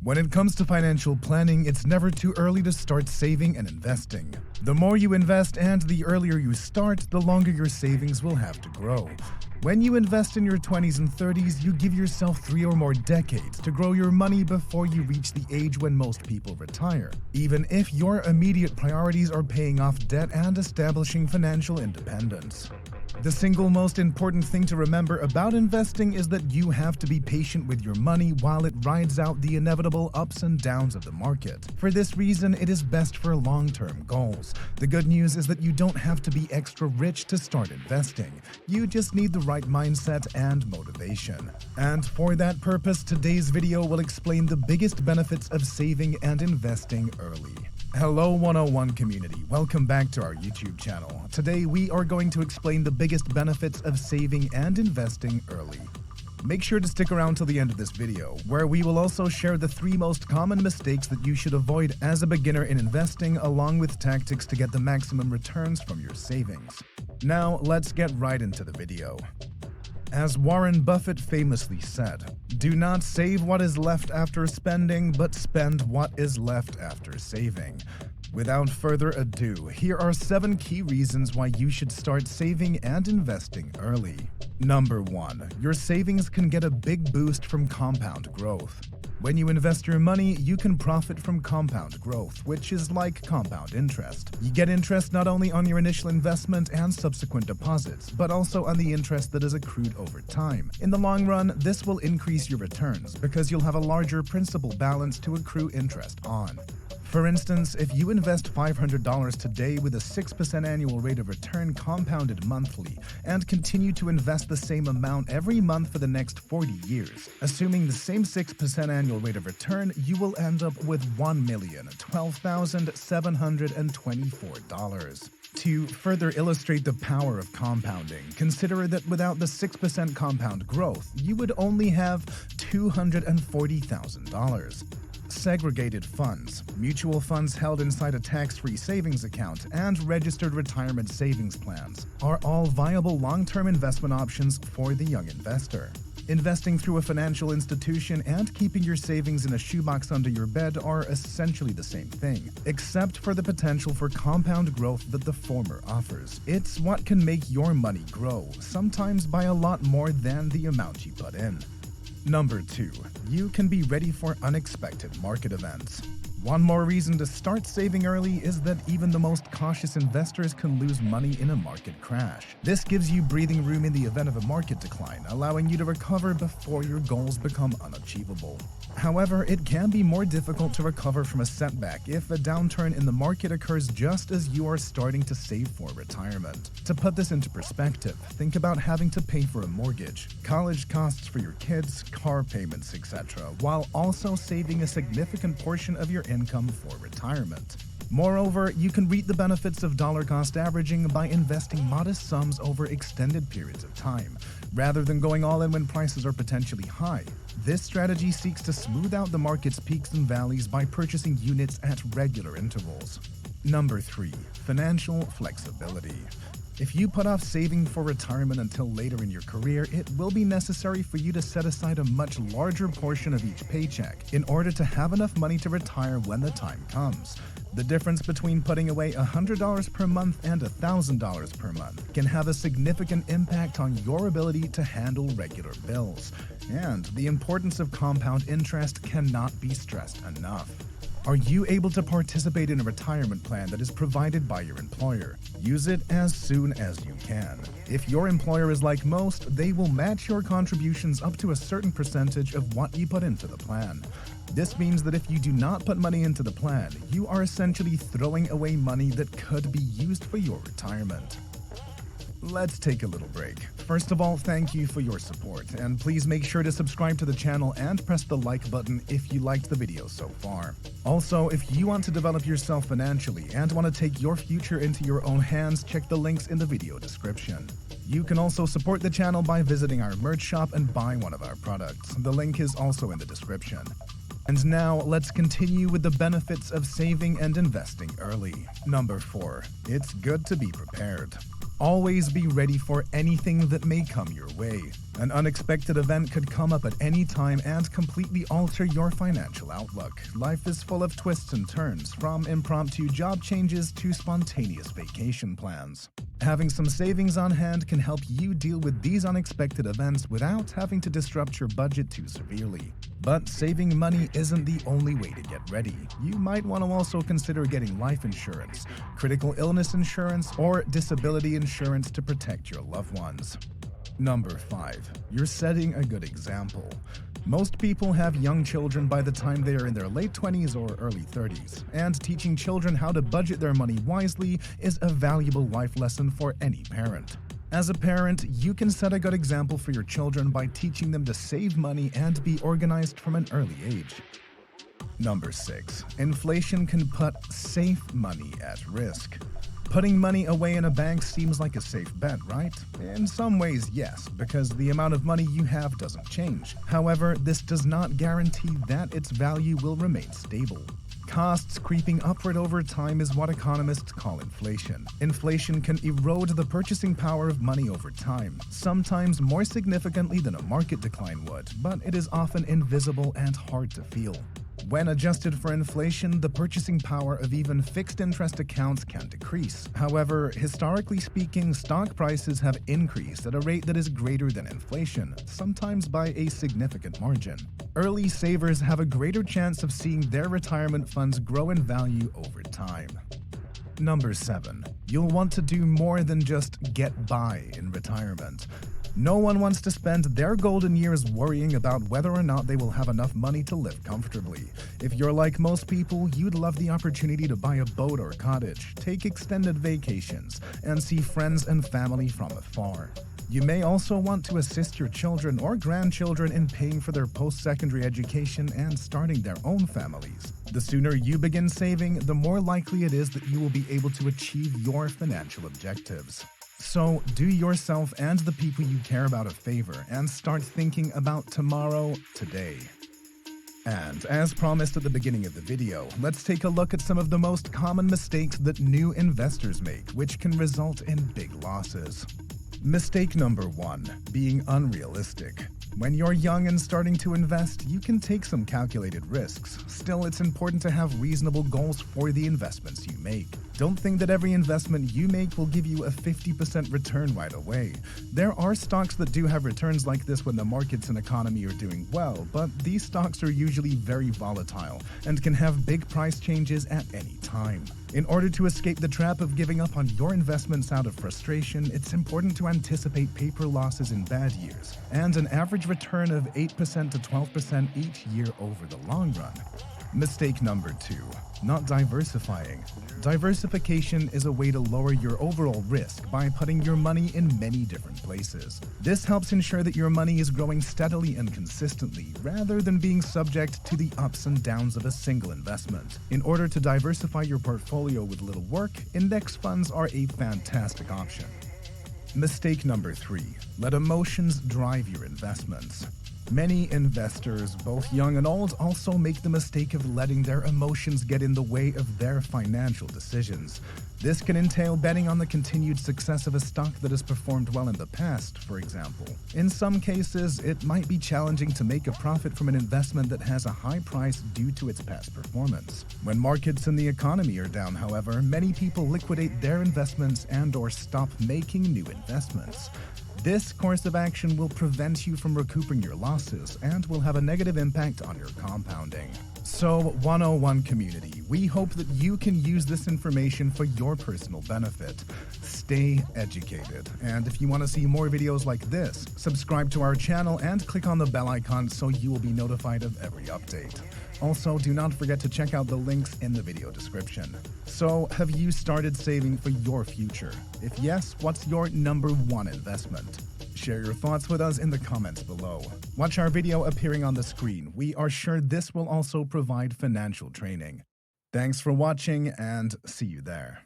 When it comes to financial planning, it's never too early to start saving and investing. The more you invest and the earlier you start, the longer your savings will have to grow. When you invest in your 20s and 30s, you give yourself 3 or more decades to grow your money before you reach the age when most people retire, even if your immediate priorities are paying off debt and establishing financial independence. The single most important thing to remember about investing is that you have to be patient with your money while it rides out the inevitable ups and downs of the market. For this reason, it is best for long-term goals. The good news is that you don't have to be extra rich to start investing. You just need the right mindset and motivation. And for that purpose, today's video will explain the biggest benefits of saving and investing early. Hello 101 community, welcome back to our YouTube channel. Today we are going to explain the biggest benefits of saving and investing early. Make sure to stick around till the end of this video, where we will also share the 3 most common mistakes that you should avoid as a beginner in investing, along with tactics to get the maximum returns from your savings. Now let's get right into the video. As Warren Buffett famously said, "Do not save what is left after spending, but spend what is left after saving." Without further ado, here are 7 key reasons why you should start saving and investing early. Number 1. Your savings can get a big boost from compound growth. When you invest your money, you can profit from compound growth, which is like compound interest. You get interest not only on your initial investment and subsequent deposits, but also on the interest that is accrued over time. In the long run, this will increase your returns because you'll have a larger principal balance to accrue interest on. For instance, if you invest $500 today with a 6% annual rate of return compounded monthly and continue to invest the same amount every month for the next 40 years, assuming the same 6% annual rate of return, you will end up with $1,012,724. To further illustrate the power of compounding, consider that without the 6% compound growth, you would only have $240,000. Segregated funds, mutual funds held inside a tax-free savings account, and registered retirement savings plans are all viable long-term investment options for the young investor. Investing through a financial institution and keeping your savings in a shoebox under your bed are essentially the same thing, except for the potential for compound growth that the former offers. It's what can make your money grow, sometimes by a lot more than the amount you put in. Number 2. You can be ready for unexpected market events. One more reason to start saving early is that even the most cautious investors can lose money in a market crash. This gives you breathing room in the event of a market decline, allowing you to recover before your goals become unachievable. However, it can be more difficult to recover from a setback if a downturn in the market occurs just as you are starting to save for retirement. To put this into perspective, think about having to pay for a mortgage, college costs for your kids, car payments, etc., while also saving a significant portion of your income for retirement. Moreover, you can reap the benefits of dollar-cost averaging by investing modest sums over extended periods of time, rather than going all in when prices are potentially high. This strategy seeks to smooth out the market's peaks and valleys by purchasing units at regular intervals. Number 3. Financial flexibility. If you put off saving for retirement until later in your career, it will be necessary for you to set aside a much larger portion of each paycheck in order to have enough money to retire when the time comes. The difference between putting away $100 per month and $1,000 per month can have a significant impact on your ability to handle regular bills. And the importance of compound interest cannot be stressed enough. Are you able to participate in a retirement plan that is provided by your employer? Use it as soon as you can. If your employer is like most, they will match your contributions up to a certain percentage of what you put into the plan. This means that if you do not put money into the plan, you are essentially throwing away money that could be used for your retirement. Let's take a little break. First of all, thank you for your support, and please make sure to subscribe to the channel and press the like button if you liked the video so far. Also, if you want to develop yourself financially and want to take your future into your own hands, check the links in the video description. You can also support the channel by visiting our merch shop and buy one of our products. The link is also in the description. And now, let's continue with the benefits of saving and investing early. Number 4. It's good to be prepared. Always be ready for anything that may come your way. An unexpected event could come up at any time and completely alter your financial outlook. Life is full of twists and turns, from impromptu job changes to spontaneous vacation plans. Having some savings on hand can help you deal with these unexpected events without having to disrupt your budget too severely. But saving money isn't the only way to get ready. You might want to also consider getting life insurance, critical illness insurance, or disability insurance to protect your loved ones. Number 5. You're setting a good example. Most people have young children by the time they are in their late 20s or early 30s, and teaching children how to budget their money wisely is a valuable life lesson for any parent. As a parent, you can set a good example for your children by teaching them to save money and be organized from an early age. Number 6. Inflation can put safe money at risk. Putting money away in a bank seems like a safe bet, right? In some ways, yes, because the amount of money you have doesn't change. However, this does not guarantee that its value will remain stable. Costs creeping upward over time is what economists call inflation. Inflation can erode the purchasing power of money over time, sometimes more significantly than a market decline would, but it is often invisible and hard to feel. When adjusted for inflation, the purchasing power of even fixed interest accounts can decrease. However, historically speaking, stock prices have increased at a rate that is greater than inflation, sometimes by a significant margin. Early savers have a greater chance of seeing their retirement funds grow in value over time. Number 7. You'll want to do more than just get by in retirement. No one wants to spend their golden years worrying about whether or not they will have enough money to live comfortably. If you're like most people, you'd love the opportunity to buy a boat or cottage, take extended vacations, and see friends and family from afar. You may also want to assist your children or grandchildren in paying for their post-secondary education and starting their own families. The sooner you begin saving, the more likely it is that you will be able to achieve your financial objectives. So, do yourself and the people you care about a favor and start thinking about tomorrow today. And as promised at the beginning of the video, let's take a look at some of the most common mistakes that new investors make, which can result in big losses. Mistake number 1, being unrealistic. When you're young and starting to invest, you can take some calculated risks. Still, it's important to have reasonable goals for the investments you make. Don't think that every investment you make will give you a 50% return right away. There are stocks that do have returns like this when the markets and economy are doing well, but these stocks are usually very volatile and can have big price changes at any time. In order to escape the trap of giving up on your investments out of frustration, it's important to anticipate paper losses in bad years and an average return of 8% to 12% each year over the long run. Mistake number 2, not diversifying. Diversification is a way to lower your overall risk by putting your money in many different places. This helps ensure that your money is growing steadily and consistently, rather than being subject to the ups and downs of a single investment. In order to diversify your portfolio with little work, index funds are a fantastic option. Mistake number 3, let emotions drive your investments. Many investors, both young and old, also make the mistake of letting their emotions get in the way of their financial decisions. This can entail betting on the continued success of a stock that has performed well in the past, for example. In some cases, it might be challenging to make a profit from an investment that has a high price due to its past performance. When markets and the economy are down, however, many people liquidate their investments and/or stop making new investments. This course of action will prevent you from recouping your losses and will have a negative impact on your compounding. So, 101 community, we hope that you can use this information for your personal benefit. Stay educated. And if you want to see more videos like this, subscribe to our channel and click on the bell icon so you will be notified of every update. Also, do not forget to check out the links in the video description. So, have you started saving for your future? If yes, what's your number 1 investment? Share your thoughts with us in the comments below. Watch our video appearing on the screen. We are sure this will also provide financial training. Thanks for watching and see you there.